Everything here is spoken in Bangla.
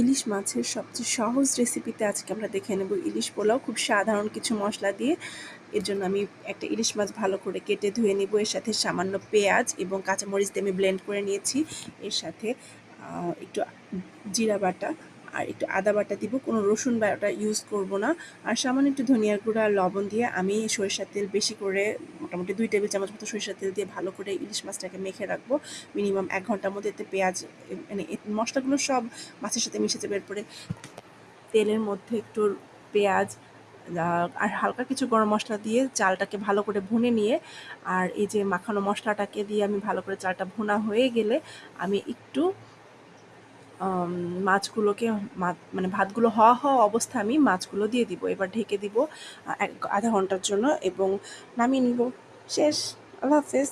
ইলিশ মাছের সবচেয়ে সহজ রেসিপিতে আজকে আমরা দেখে নেব ইলিশ পোলাও, খুব সাধারণ কিছু মশলা দিয়ে। এর জন্য আমি একটা ইলিশ মাছ ভালো করে কেটে ধুয়ে নিব। এর সাথে সামান্য পেঁয়াজ এবং কাঁচামরিচ দিয়ে আমি ব্লেন্ড করে নিয়েছি। এর সাথে একটু জিরা বাটা আর একটু আদা বাটা দিব, কোনো রসুন বাটা ইউজ করব না। আর সামান্য একটু ধনিয়ার গুঁড়া আর লবণ দিয়ে আমি সরিষার তেল বেশি করে, মোটামুটি 2 টেবিল চামচ মতো সরিষার তেল দিয়ে ভালো করে ইলিশ মাছটাকে মেখে রাখবো মিনিমাম 1 ঘন্টার মধ্যে। এতে পেঁয়াজ মানে মশলাগুলো সব মাছের সাথে মিশে যাবে। এরপরে তেলের মধ্যে একটু পেঁয়াজ আর হালকা কিছু গরম মশলা দিয়ে চালটাকে ভালো করে ভুনে নিয়ে, আর এই যে মাখানো মশলাটাকে দিয়ে আমি ভালো করে চালটা ভুনা হয়ে গেলে আমি একটু মাছগুলোকে মানে ভাতগুলো হওয়া হওয়া অবস্থায় আমি মাছগুলো দিয়ে দিব। এবার ঢেকে দিব আধা ঘন্টার জন্য এবং নামিয়ে নিব। শেষ। আল্লাহ হাফেজ।